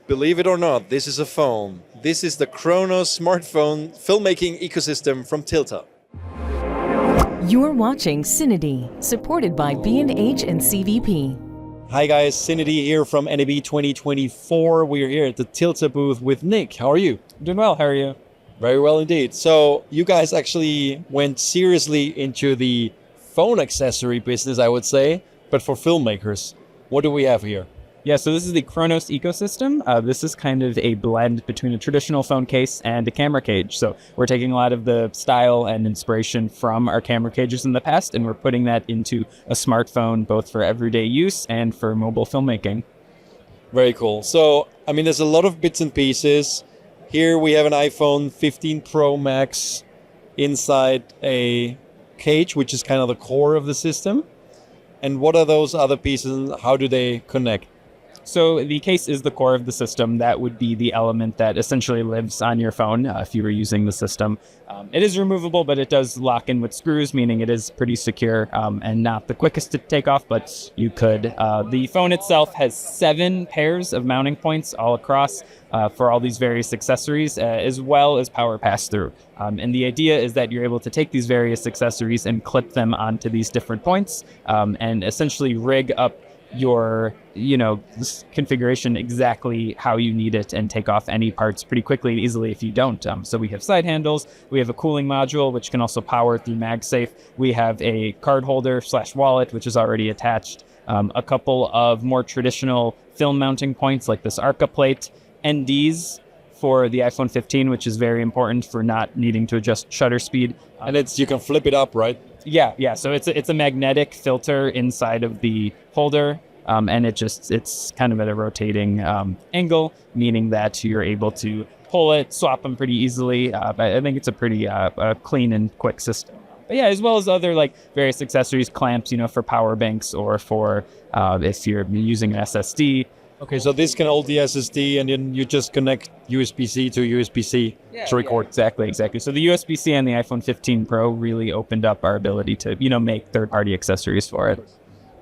Believe it or not, this is a phone. This is the Khronos smartphone filmmaking ecosystem from Tilta. You're watching CineD, supported by B&H and CVP. Hi guys, CineD here from NAB 2024. We're here at the Tilta booth with Nick. How are you? Doing well, how are you? Very well indeed. So you guys actually went seriously into the phone accessory business, I would say, but for filmmakers. What do we have here? Yeah, so this is the Khronos ecosystem. This is kind of a blend between a traditional phone case and a camera cage. So we're taking a lot of the style and inspiration from our camera cages in the past, and we're putting that into a smartphone, both for everyday use and for mobile filmmaking. Very cool. So, I mean, there's a lot of bits and pieces. Here we have an iPhone 15 Pro Max inside a cage, which is kind of the core of the system. And what are those other pieces and how do they connect? So the case is the core of the system. That would be the element that essentially lives on your phone if you were using the system. It is removable, but it does lock in with screws, meaning it is pretty secure and not the quickest to take off, but you could. The phone itself has 7 pairs of mounting points all across for all these various accessories, as well as power pass-through. And the idea is that you're able to take these various accessories and clip them onto these different points and essentially rig up your configuration exactly how you need it and take off any parts pretty quickly and easily if you don't. So we have side handles, we have a cooling module which can also power through MagSafe, we have a card holder / wallet which is already attached, a couple of more traditional film mounting points like this Arca plate, NDs for the iPhone 15, which is very important for not needing to adjust shutter speed. And you can flip it up, right? Yeah. So it's a magnetic filter inside of the holder, and it's kind of at a rotating angle, meaning that you're able to pull it, swap them pretty easily. I think it's a pretty clean and quick system. But yeah, as well as other like various accessories, clamps, for power banks or for if you're using an SSD. Okay, so this can hold the SSD and then you just connect USB-C to USB-C to record. Exactly. So the USB-C and the iPhone 15 Pro really opened up our ability to, make third-party accessories for it.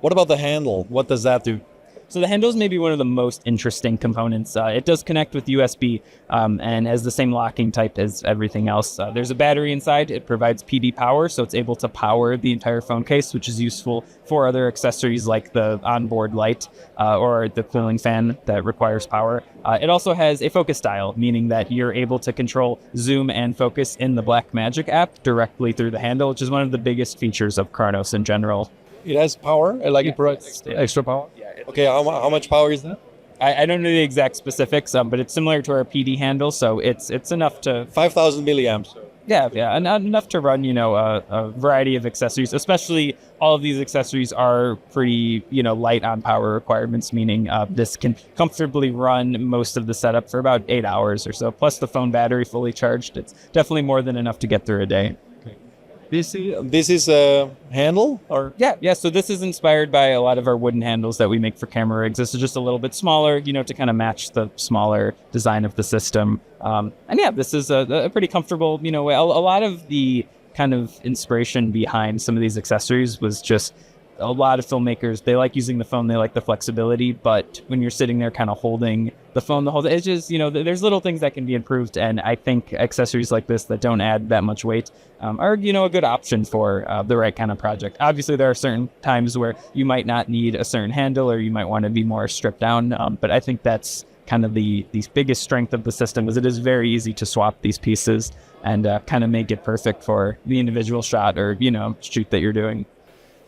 What about the handle? What does that do? So the handle is maybe one of the most interesting components. It does connect with USB and has the same locking type as everything else. There's a battery inside. It provides PD power, so it's able to power the entire phone case, which is useful for other accessories like the onboard light or the cooling fan that requires power. It also has a focus dial, meaning that you're able to control zoom and focus in the Blackmagic app directly through the handle, which is one of the biggest features of Khronos in general. It has power? It provides extra power? Yeah. Okay, how much power is that? I don't know the exact specifics, but it's similar to our PD handle, so it's enough to... 5,000 milliamps. Yeah, enough to run, a variety of accessories, especially all of these accessories are pretty, light on power requirements, meaning this can comfortably run most of the setup for about 8 hours or so, plus the phone battery fully charged. It's definitely more than enough to get through a day. This is a handle? Or Yeah. So this is inspired by a lot of our wooden handles that we make for camera rigs. This is just a little bit smaller, to kind of match the smaller design of the system. And yeah, this is a pretty comfortable, way. A lot of the kind of inspiration behind some of these accessories was just a lot of filmmakers, they like using the phone, they like the flexibility, but when you're sitting there kind of holding the phone the whole day, it's just, there's little things that can be improved, and I think accessories like this that don't add that much weight are, a good option for the right kind of project. Obviously, there are certain times where you might not need a certain handle or you might want to be more stripped down, but I think that's kind of the biggest strength of the system is it is very easy to swap these pieces and kind of make it perfect for the individual shot or, shoot that you're doing.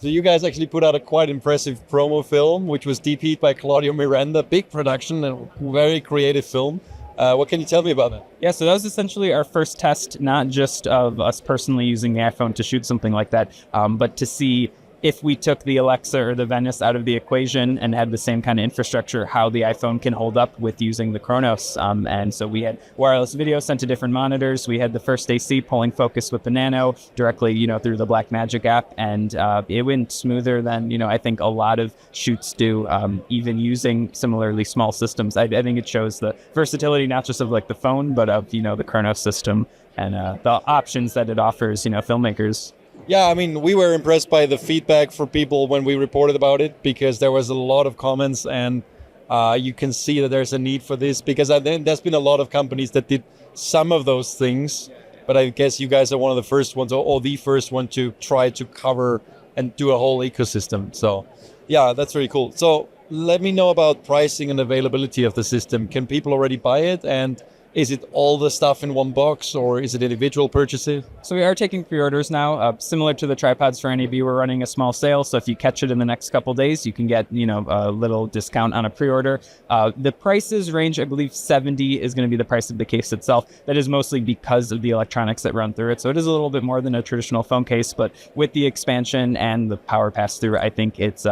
So you guys actually put out a quite impressive promo film, which was DP'd by Claudio Miranda, big production and very creative film. What can you tell me about that? Yeah, so that was essentially our first test, not just of us personally using the iPhone to shoot something like that, but to see if we took the Alexa or the Venice out of the equation and had the same kind of infrastructure, how the iPhone can hold up with using the Khronos. And so we had wireless video sent to different monitors. We had the first AC pulling focus with the Nano directly, through the Blackmagic app. And it went smoother than, I think a lot of shoots do, even using similarly small systems. I think it shows the versatility, not just of like the phone, but of, the Khronos system and the options that it offers, filmmakers. Yeah, I mean, we were impressed by the feedback for people when we reported about it because there was a lot of comments and You can see that there's a need for this because there's been a lot of companies that did some of those things, but I guess you guys are one of the first ones or the first one to try to cover and do a whole ecosystem. So yeah, that's really cool. So let me know about pricing and availability of the system. Can people already buy it? And is it all the stuff in one box or is it individual purchases? So we are taking pre-orders now. Similar to the tripods for NAB, we're running a small sale. So if you catch it in the next couple days, you can get, a little discount on a pre-order. The prices range, I believe $70 is going to be the price of the case itself. That is mostly because of the electronics that run through it. So it is a little bit more than a traditional phone case, but with the expansion and the power pass-through, I think it's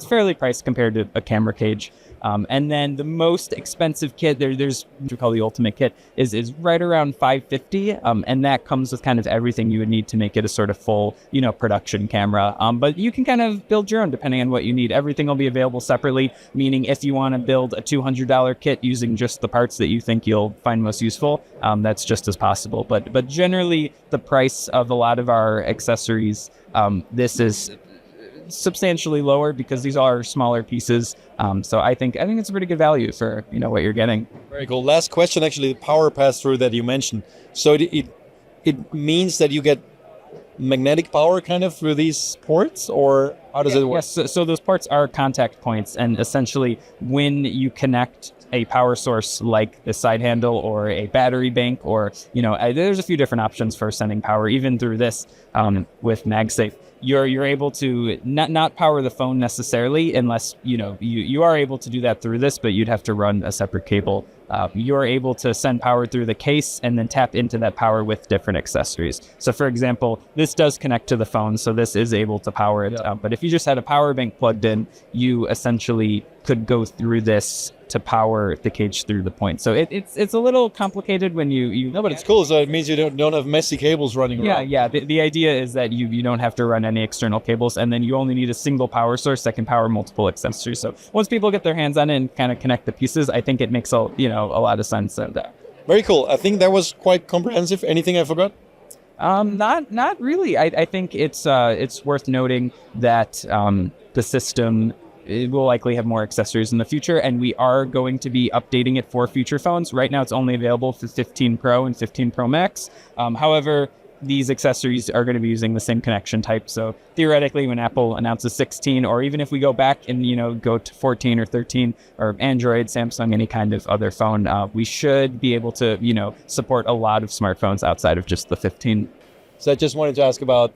fairly priced compared to a camera cage. And then the most expensive kit, there's what we call the ultimate kit, is right around $550, and that comes with kind of everything you would need to make it a sort of full, production camera. But you can kind of build your own depending on what you need. Everything will be available separately, meaning if you want to build a $200 kit using just the parts that you think you'll find most useful, that's just as possible. But generally, the price of a lot of our accessories, this is substantially lower because these are smaller pieces. So I think it's a pretty good value for what you're getting. Very cool. Last question, actually, the power pass-through that you mentioned. So it means that you get magnetic power kind of through these ports, or how does it work? Yes. So those ports are contact points, and essentially when you connect a power source like a side handle or a battery bank, or there's a few different options for sending power even through this with MagSafe. You're able to not power the phone necessarily unless you are able to do that through this, but you'd have to run a separate cable. You're able to send power through the case and then tap into that power with different accessories. So for example, this does connect to the phone, so this is able to power it. Yeah. But if you just had a power bank plugged in, you essentially could go through this to power the cage through the point. So it's a little complicated when you No, but it's cool. So it means you don't have messy cables running around. Yeah. The idea is that you don't have to run any external cables, and then you only need a single power source that can power multiple accessories. So once people get their hands on it and kind of connect the pieces, I think it makes a lot of sense. And very cool. I think that was quite comprehensive. Anything I forgot? Not really. I think it's worth noting that the system, it will likely have more accessories in the future, and we are going to be updating it for future phones. Right now, it's only available for 15 Pro and 15 Pro Max. However, these accessories are going to be using the same connection type. So theoretically, when Apple announces 16, or even if we go back and go to 14 or 13, or Android, Samsung, any kind of other phone, we should be able to support a lot of smartphones outside of just the 15. So I just wanted to ask about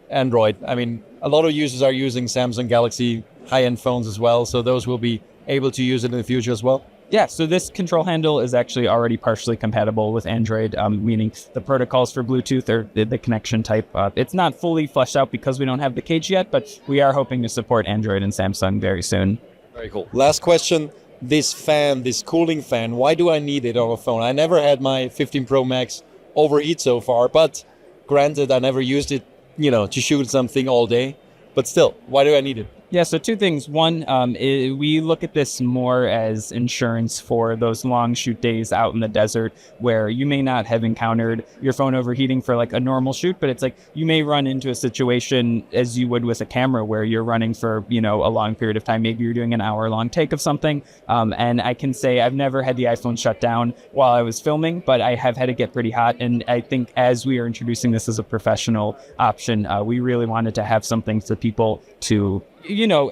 Android. I mean, a lot of users are using Samsung Galaxy high-end phones as well, so those will be able to use it in the future as well? Yeah, so this control handle is actually already partially compatible with Android, meaning the protocols for Bluetooth or the connection type. It's not fully fleshed out because we don't have the cage yet, but we are hoping to support Android and Samsung very soon. Very cool. Last question. This fan, this cooling fan, why do I need it on a phone? I never had my 15 Pro Max overheat so far, but granted, I never used it, to shoot something all day. But still, why do I need it? Yeah, so two things. One, we look at this more as insurance for those long shoot days out in the desert where you may not have encountered your phone overheating for like a normal shoot, but it's like you may run into a situation as you would with a camera where you're running for, a long period of time. Maybe you're doing an hour-long take of something. And I can say I've never had the iPhone shut down while I was filming, but I have had it get pretty hot. And I think as we are introducing this as a professional option, we really wanted to have something for people to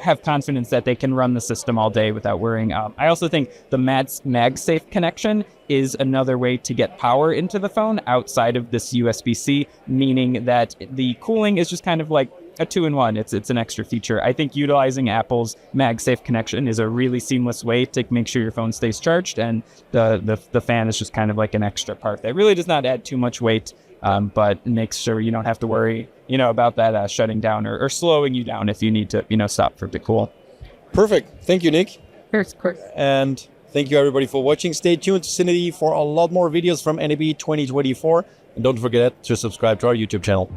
have confidence that they can run the system all day without worrying. I also think the MagSafe connection is another way to get power into the phone outside of this USB-C, meaning that the cooling is just kind of like a 2-in-1. It's an extra feature. I think utilizing Apple's MagSafe connection is a really seamless way to make sure your phone stays charged, and the fan is just kind of like an extra part that really does not add too much weight, but makes sure you don't have to worry about that shutting down or slowing you down if you need to stop for it to cool. Perfect. Thank you, Nick. Of course. And thank you everybody for watching. Stay tuned to CineD for a lot more videos from NAB 2024. And don't forget to subscribe to our YouTube channel.